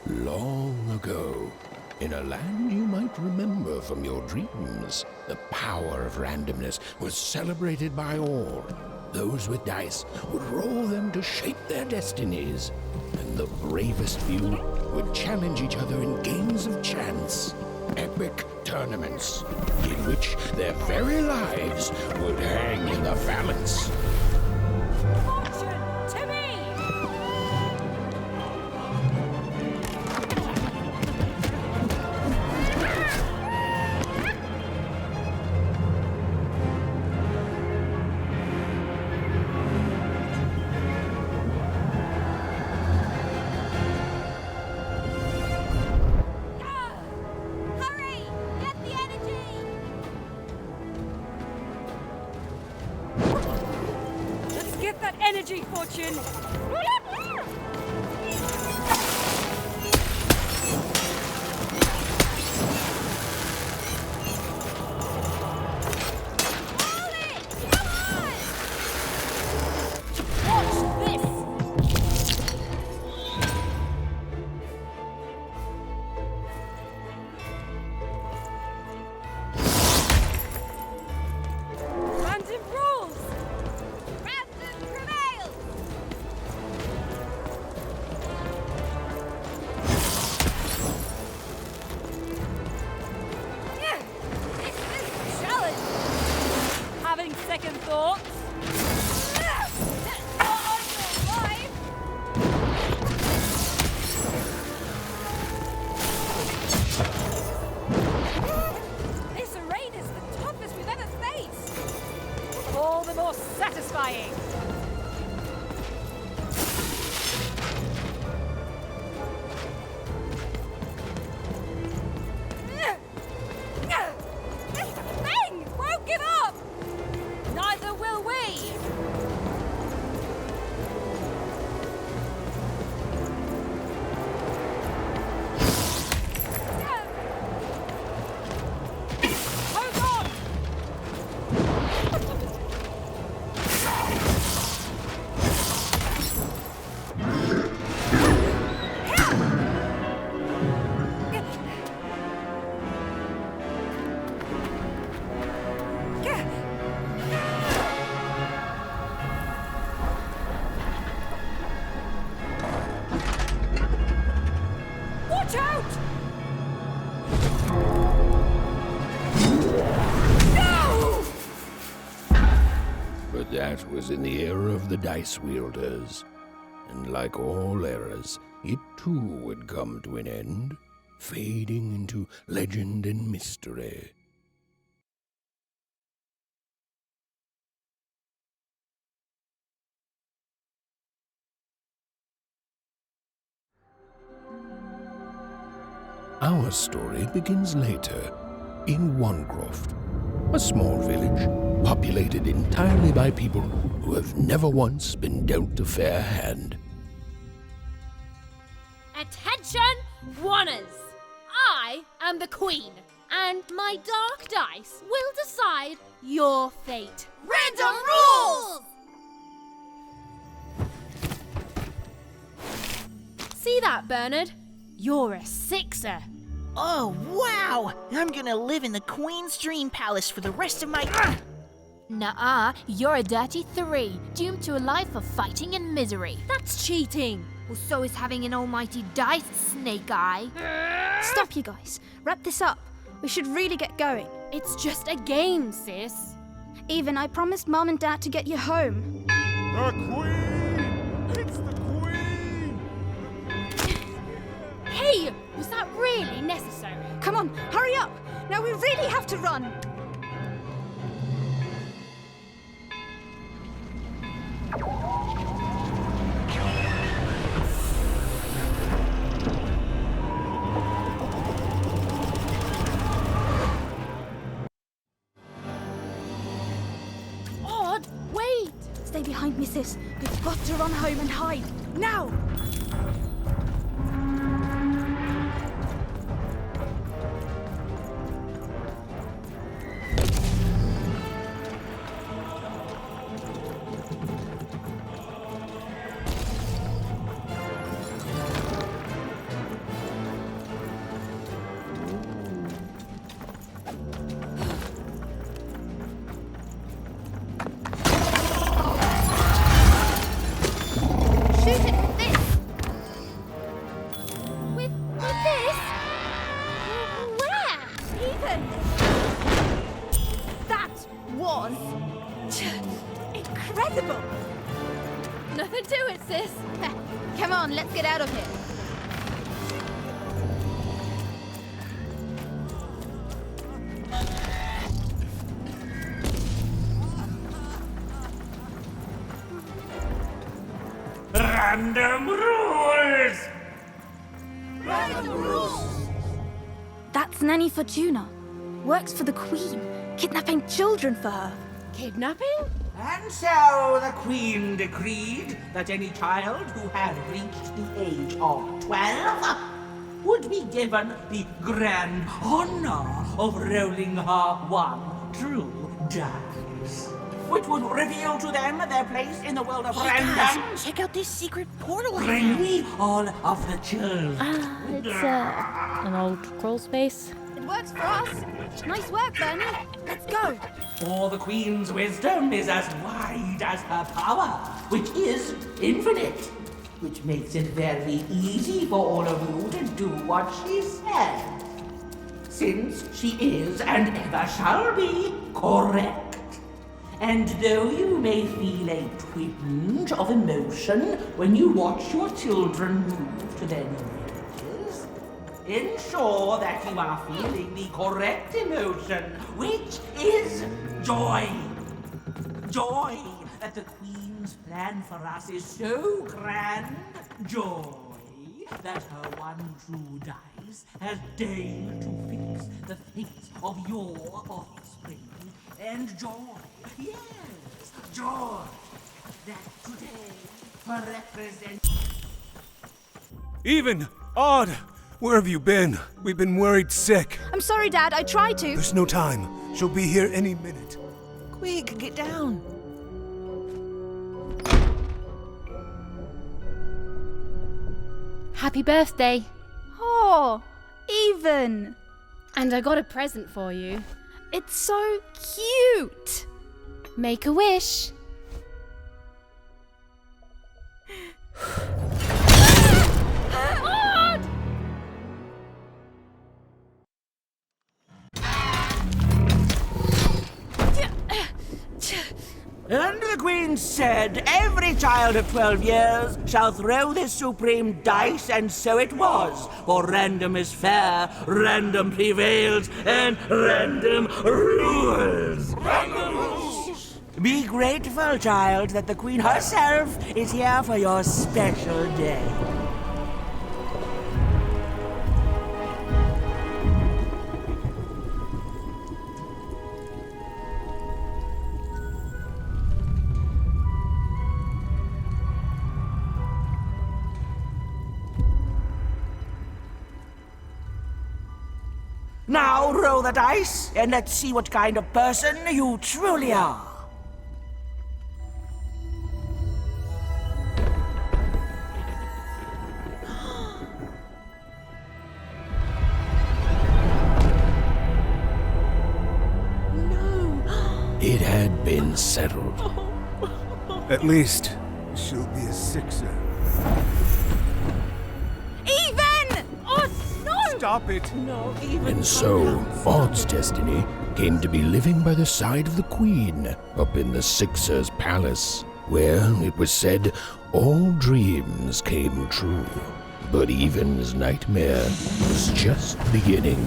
Long ago, in a land you might remember from your dreams, the power of randomness was celebrated by all. Those with dice would roll them to shape their destinies, and the bravest few would challenge each other in games of chance, epic tournaments, in which their very lives would hang in the balance. Fortune to me! Hurry! Get the energy! Let's get that energy, Fortune! Hold it! Come on! Watch this! Random rules! Random prevails! Yeah, this is a challenge! Having second thoughts? That's not on your life! This raid is the toughest we've ever faced! All the more satisfying! This thing won't give up! Neither will we! Hold on! Watch out! No! But that was in the era of the dice wielders. And like all eras, it too would come to an end, fading into legend and mystery. Our story begins later, in Wanecroft, a small village populated entirely by people who have never once been dealt a fair hand. Attention, Wanners! I am the Queen, and my dark dice will decide your fate. Random rules! See that, Bernard? You're a sixer. Oh, wow! I'm gonna live in the Queen's Dream Palace for the rest of my... Nuh-uh, you're a dirty 3, doomed to a life of fighting and misery. That's cheating. Well, so is having an almighty dice, Snake Eye. Stop, you guys. Wrap this up. We should really get going. It's just a game, sis. Even I promised Mom and Dad to get you home. The Queen! It's the Queen! Hey, was that really necessary? Come on, hurry up. Now we really have to run. Odd, wait. Stay behind me, sis. We've got to run home and hide. Now! invisible! Nothing to it, sis. Come on, let's get out of here. Random rules! That's Nanny Fortuna. Works for the Queen, kidnapping children for her. Kidnapping? And so the Queen decreed that any child who had reached the age of 12 would be given the grand honor of rolling her one true dice, which would reveal to them their place in the world of random. Guys, check out this secret portal I Bring found. me all of the children. It's an old crawl space. It works for us. Nice work, Bernie. Let's go. For the Queen's wisdom is as wide as her power, which is infinite, which makes it very easy for all of you to do what she says, since she is and ever shall be correct. And though you may feel a twinge of emotion when you watch your children move to their new ages, ensure that you are feeling the correct emotion, which is joy. Joy that the Queen's plan for us is so grand. Joy that her one true dice has deigned to fix the fate of your offspring. And joy, yes, joy that today represents... Even! Odd! Where have you been? We've been worried sick. I'm sorry, Dad. I tried to. There's no time. She'll be here any minute. Quick, get down. Happy birthday. Oh, Even. And I got a present for you. It's so cute. Make a wish. And the Queen said, every child of 12 years shall throw this supreme dice, and so it was. For random is fair, random prevails, and random rules. Random rules! Be grateful, child, that the Queen herself is here for your special day. Now roll the dice, and let's see what kind of person you truly are. It had been settled. At least, she'll be a sixer. Even! Oh, no! Stop it! And so, Odd's destiny came to be living by the side of the Queen up in the Sixer's palace, where, it was said, all dreams came true. But Even's nightmare was just beginning.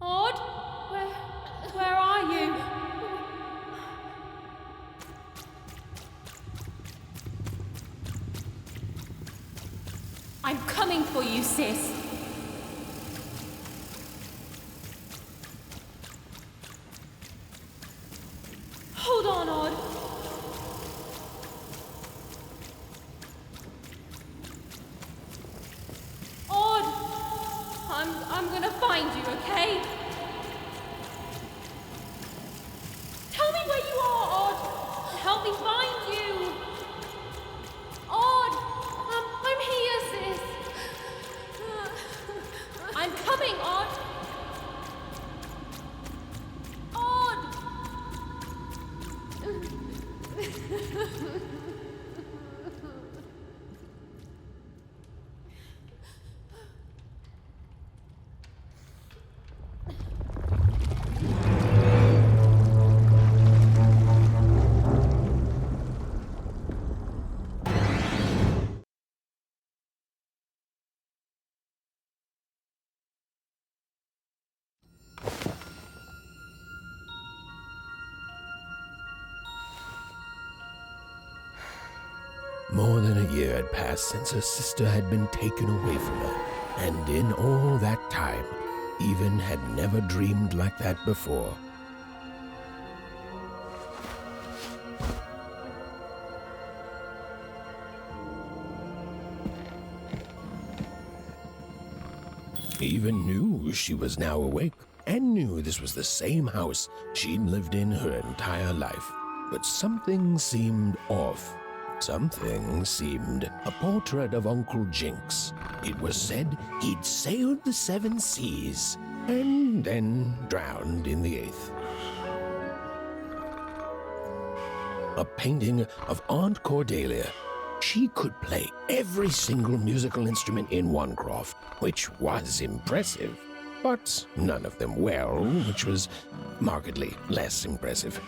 Odd? Where are you? I'm coming for you, sis. Hold on, Odd. Odd! I'm gonna find you, okay? Tell me where you are, Odd! Help me find you! Odd! More than a year had passed since her sister had been taken away from her, and in all that time, Even had never dreamed like that before. Even knew she was now awake, and knew this was the same house she'd lived in her entire life. But something seemed off. Something seemed a portrait of Uncle Jinx. It was said he'd sailed the 7 seas and then drowned in the 8th. A painting of Aunt Cordelia. She could play every single musical instrument in Onecroft, which was impressive, but none of them well, which was markedly less impressive.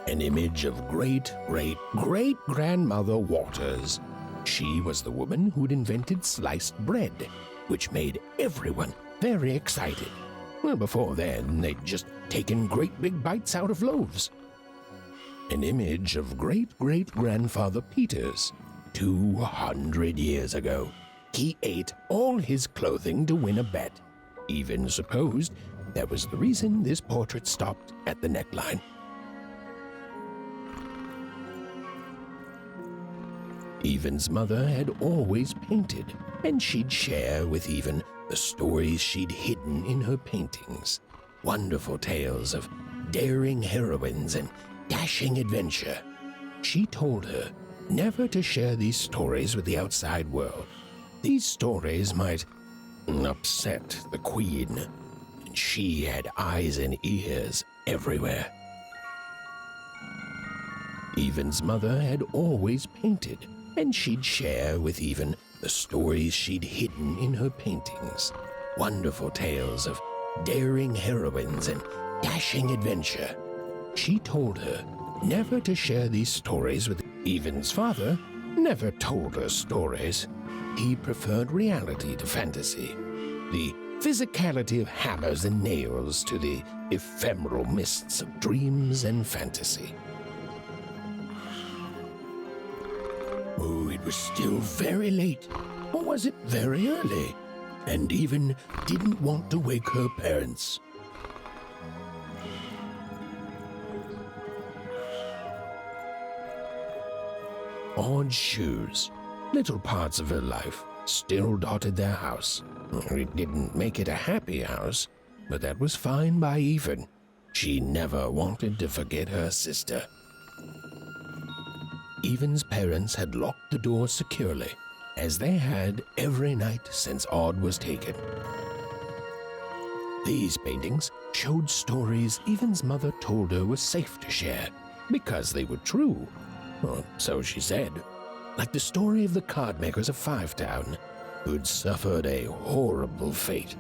An image of great-great-great-grandmother Waters. She was the woman who'd invented sliced bread, which made everyone very excited. Well, before then, they'd just taken great big bites out of loaves. An image of great-great-grandfather Peters. 200 years ago, he ate all his clothing to win a bet. Even supposed that was the reason this portrait stopped at the neckline. Even's mother had always painted, and she'd share with Even the stories she'd hidden in her paintings. Wonderful tales of daring heroines and dashing adventure. She told her never to share these stories with the outside world. These stories might upset the Queen, and she had eyes and ears everywhere. Even's mother had always painted, and she'd share with Even the stories she'd hidden in her paintings. Wonderful tales of daring heroines and dashing adventure. She told her never to share these stories with Even's father. Never told her stories. He preferred reality to fantasy, the physicality of hammers and nails to the ephemeral mists of dreams and fantasy. Oh, it was still very late, or was it very early? And Even didn't want to wake her parents. Odd shoes, little parts of her life, still dotted their house. It didn't make it a happy house, but that was fine by Even. She never wanted to forget her sister. Even's parents had locked the door securely, as they had every night since Odd was taken. These paintings showed stories Even's mother told her were safe to share, because they were true. Or so she said. Like the story of the card makers of Fivetown, who'd suffered a horrible fate.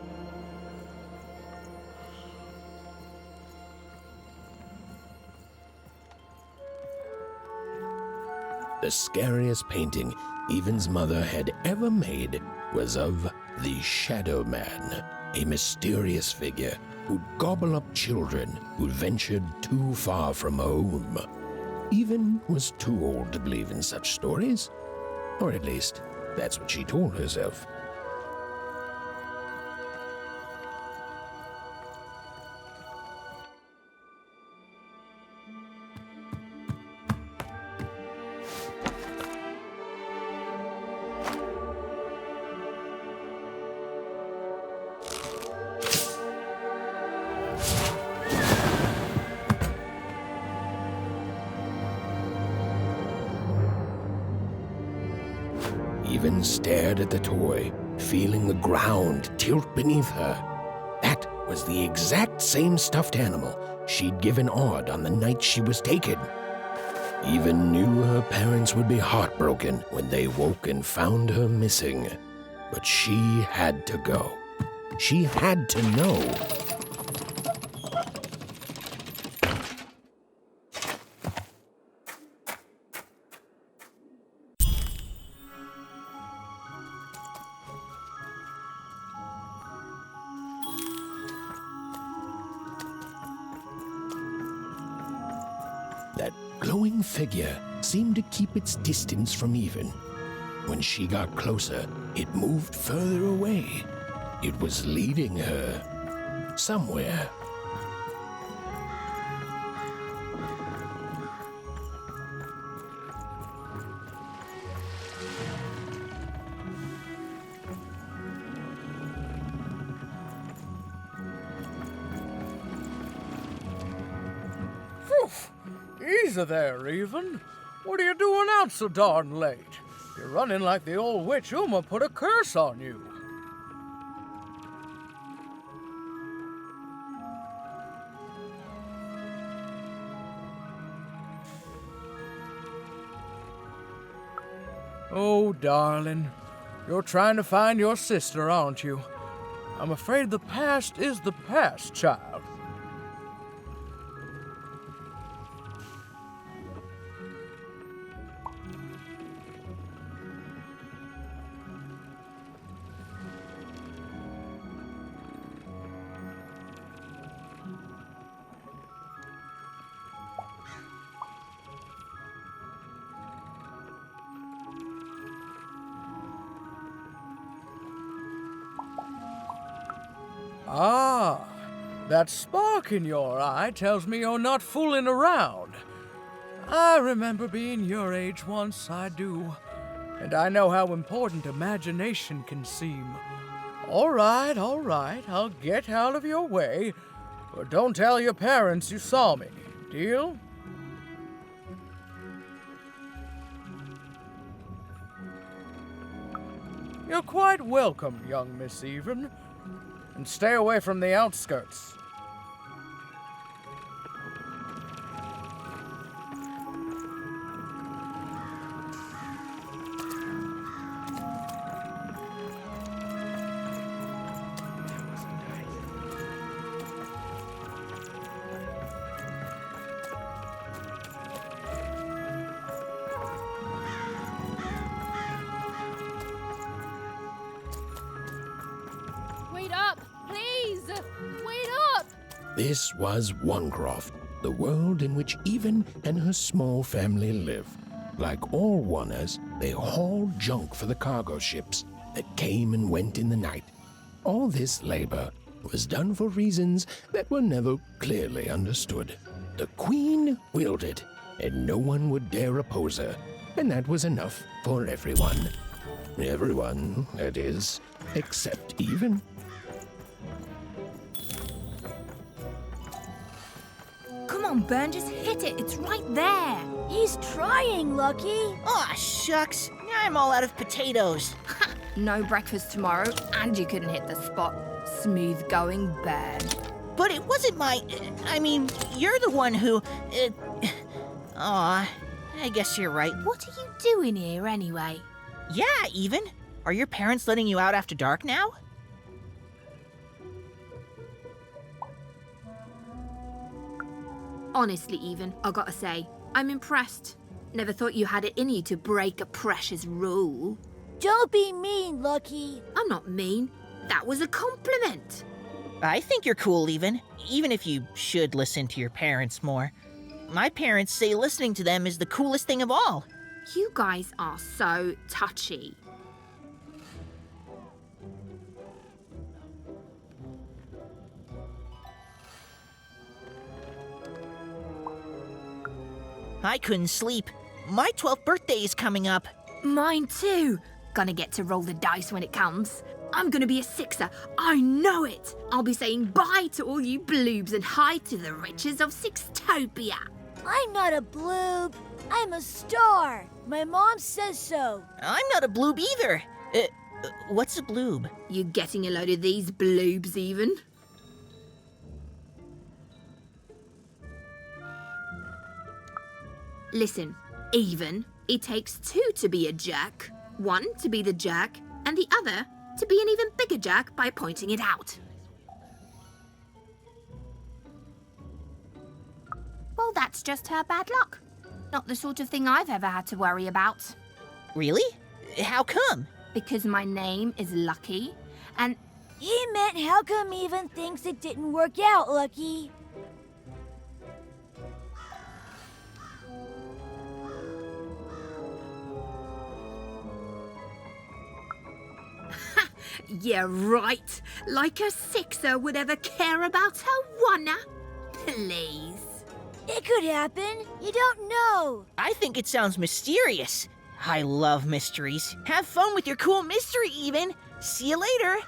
The scariest painting Even's mother had ever made was of the Shadow Man, a mysterious figure who'd gobble up children who'd ventured too far from home. Even was too old to believe in such stories, or at least that's what she told herself. Even stared at the toy, feeling the ground tilt beneath her. That was the exact same stuffed animal she'd given Odd on the night she was taken. Even knew her parents would be heartbroken when they woke and found her missing. But she had to go. She had to know. That glowing figure seemed to keep its distance from Even. When she got closer, it moved further away. It was leading her somewhere. Easy there, Even. What are you doing out so darn late? You're running like the old witch Uma put a curse on you. Oh, darling. You're trying to find your sister, aren't you? I'm afraid the past is the past, child. Ah, that spark in your eye tells me you're not fooling around. I remember being your age once, I do. And I know how important imagination can seem. All right, I'll get out of your way. But don't tell your parents you saw me. Deal? You're quite welcome, young Miss Even. And stay away from the outskirts. Wait up, please! Wait up! This was Onecroft, the world in which Even and her small family live. Like all Oners, they hauled junk for the cargo ships that came and went in the night. All this labor was done for reasons that were never clearly understood. The Queen willed it, and no one would dare oppose her, and that was enough for everyone. Everyone, that is, except Even. Come on, Burn, just hit it. It's right there. He's trying, Lucky. Aw, shucks. I'm all out of potatoes. No breakfast tomorrow, and you couldn't hit the spot. Smooth going, Burn. But it wasn't my... I mean, you're the one who... Aw, I guess you're right. What are you doing here, anyway? Yeah, Even. Are your parents letting you out after dark now? Honestly, Even, I gotta say, I'm impressed. Never thought you had it in you to break a precious rule. Don't be mean, Lucky. I'm not mean. That was a compliment. I think you're cool, even if you should listen to your parents more. My parents say listening to them is the coolest thing of all. You guys are so touchy. I couldn't sleep. My 12th birthday is coming up. Mine too. Gonna get to roll the dice when it comes. I'm gonna be a sixer. I know it. I'll be saying bye to all you bloobs and hi to the riches of Sixtopia. I'm not a bloob. I'm a star. My mom says so. I'm not a bloob either. What's a bloob? You getting a load of these bloobs, Even? Listen, Even, it takes two to be a jerk. One to be the jerk, and the other to be an even bigger jerk by pointing it out. Well, that's just her bad luck. Not the sort of thing I've ever had to worry about. Really? How come? Because my name is Lucky, and... He meant how come Even thinks it didn't work out, Lucky? Yeah, right. Like a sixer would ever care about her wanna. Please. It could happen. You don't know. I think it sounds mysterious. I love mysteries. Have fun with your cool mystery, Even. See you later.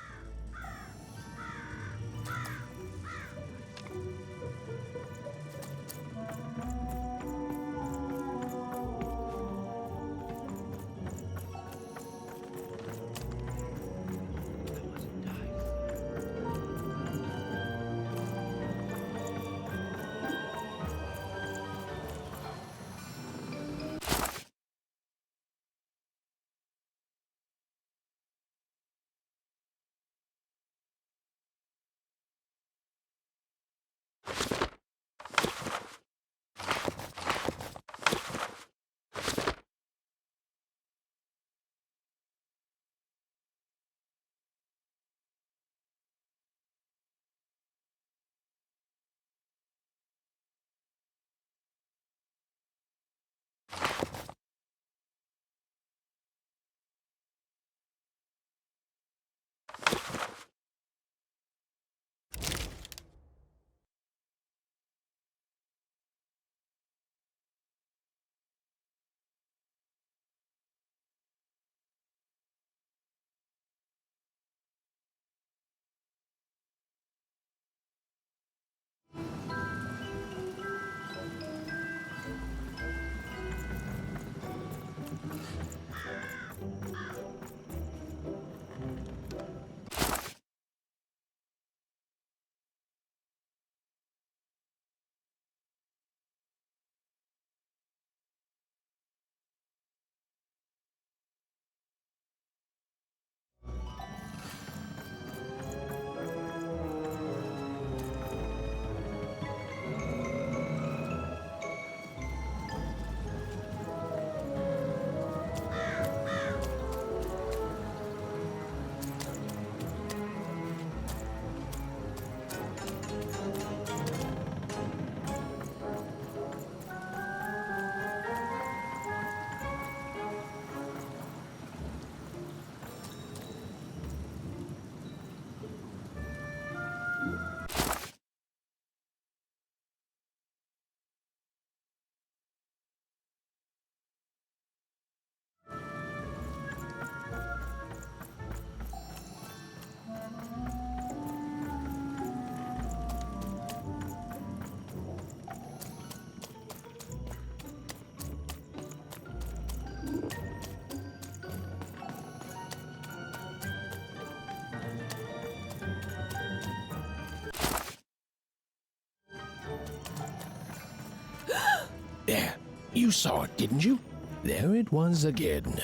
There, you saw it, didn't you? There it was again.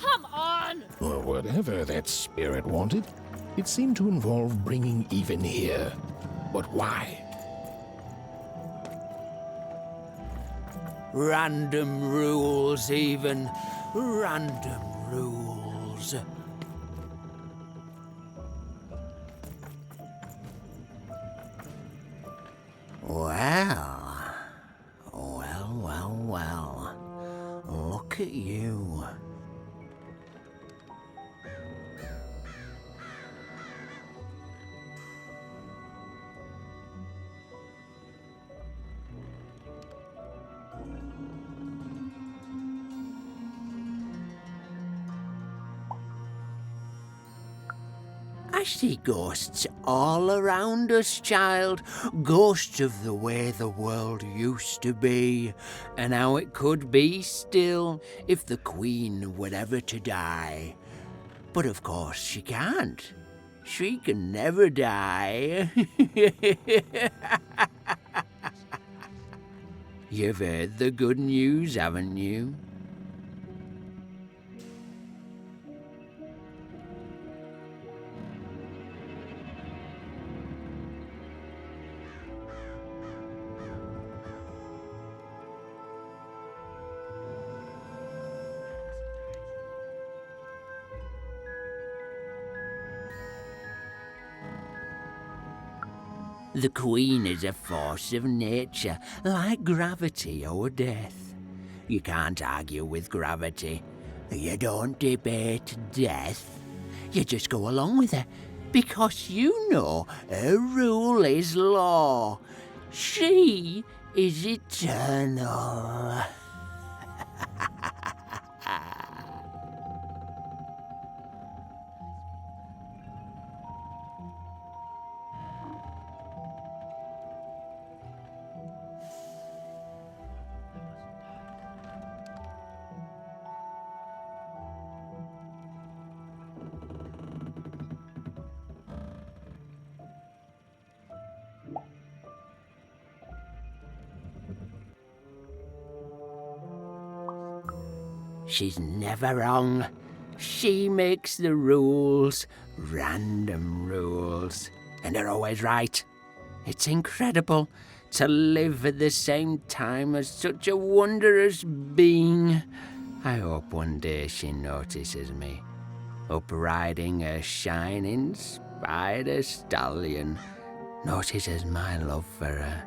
Come on! Well, whatever that spirit wanted, it seemed to involve bringing Even here. But why? Random rules, Even. Random rules. Well. Look at you. I see ghosts all around us, child. Ghosts of the way the world used to be, and how it could be still if the Queen were ever to die. But of course she can't. She can never die. You've heard the good news, haven't you? The Queen is a force of nature, like gravity or death. You can't argue with gravity. You don't debate death. You just go along with her, because you know her rule is law. She is eternal. She's never wrong. She makes the rules, random rules, and they're always right. It's incredible to live at the same time as such a wondrous being. I hope one day she notices me, up riding a shining spider stallion, notices my love for her,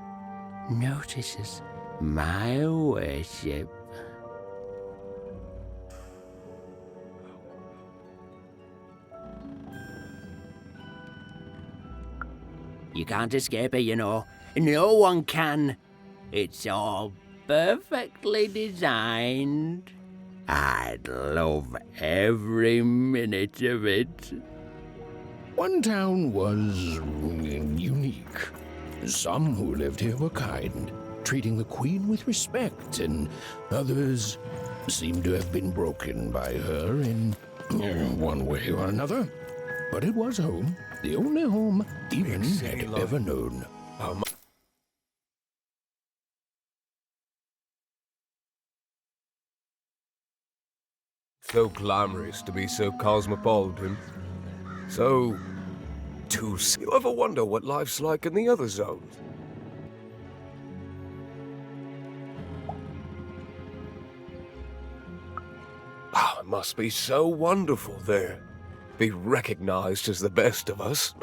notices my worship. You can't escape it, you know. No one can. It's all perfectly designed. I'd love every minute of it. One town was unique. Some who lived here were kind, treating the Queen with respect, and others seemed to have been broken by her in one way or another. But it was home, the only home even had ever known. So glamorous to be so cosmopolitan. So... You ever wonder what life's like in the other zones? Oh, it must be so wonderful there. Be recognized as the best of us.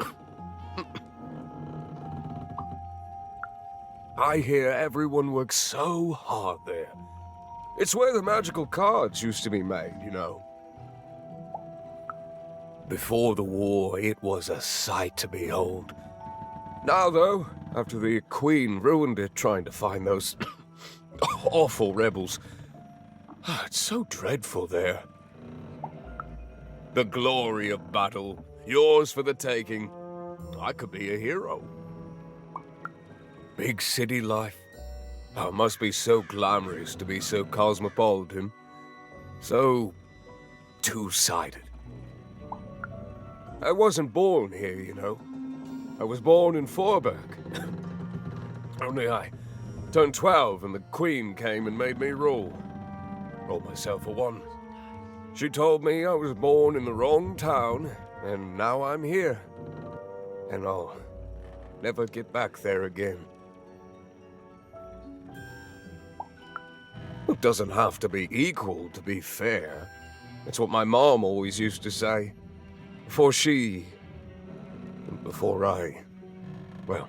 I hear everyone works so hard there. It's where the magical cards used to be made, you know. Before the war, it was a sight to behold. Now, though, after the Queen ruined it trying to find those awful rebels, it's so dreadful there. The glory of battle, yours for the taking. I could be a hero. Big city life. Oh, it must be so glamorous to be so cosmopolitan. So... two-sided. I wasn't born here, you know. I was born in Forberg. Only I turned 12 and the Queen came and made me rule. Rolled myself for one. She told me I was born in the wrong town, and now I'm here. And I'll never get back there again. It doesn't have to be equal to be fair. That's what my mom always used to say. Before I... Well,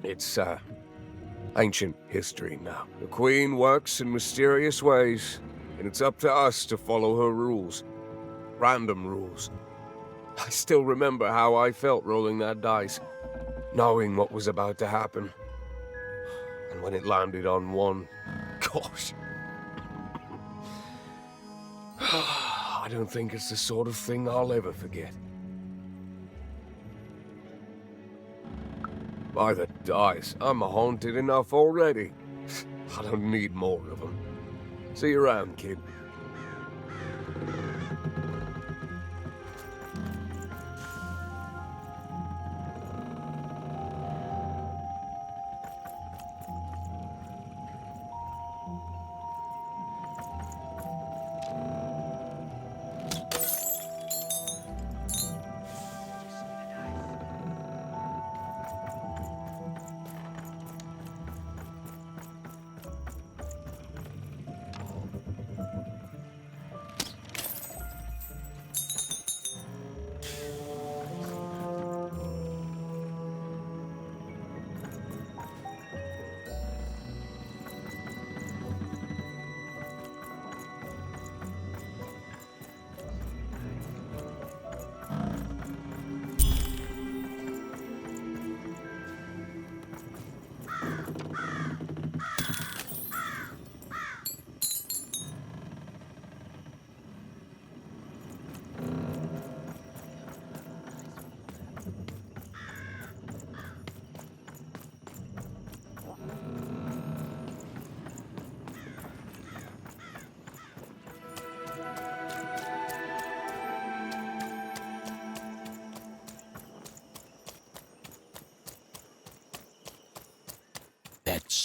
it's, ancient history now. The Queen works in mysterious ways, and it's up to us to follow her rules. Random rules. I still remember how I felt rolling that dice, knowing what was about to happen. And when it landed on one, gosh. I don't think it's the sort of thing I'll ever forget. By the dice, I'm haunted enough already. I don't need more of them. See you around, kid.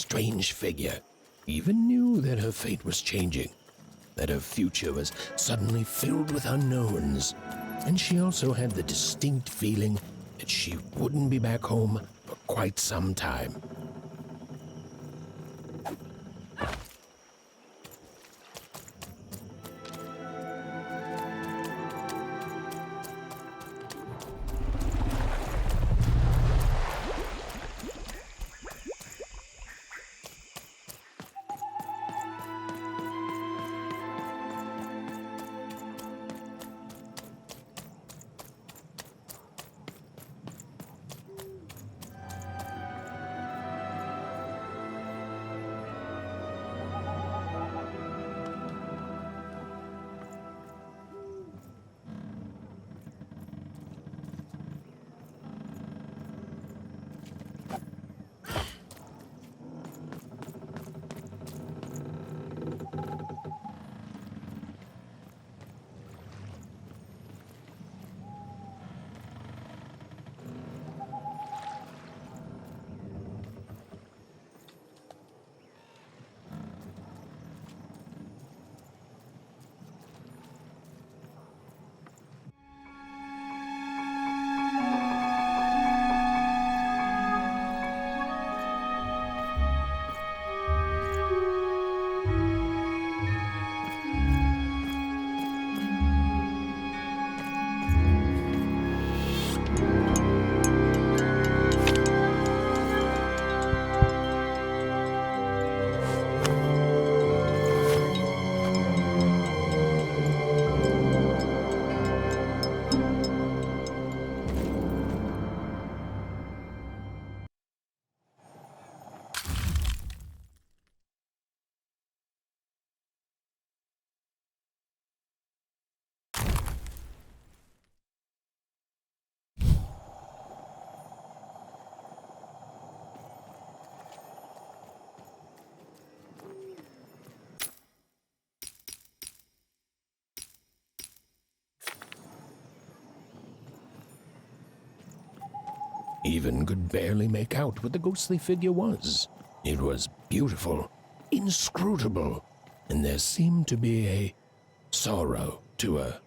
strange figure even knew that her fate was changing, that her future was suddenly filled with unknowns, and she also had the distinct feeling that she wouldn't be back home for quite some time. Even could barely make out what the ghostly figure was. It was beautiful, inscrutable, and there seemed to be a sorrow to her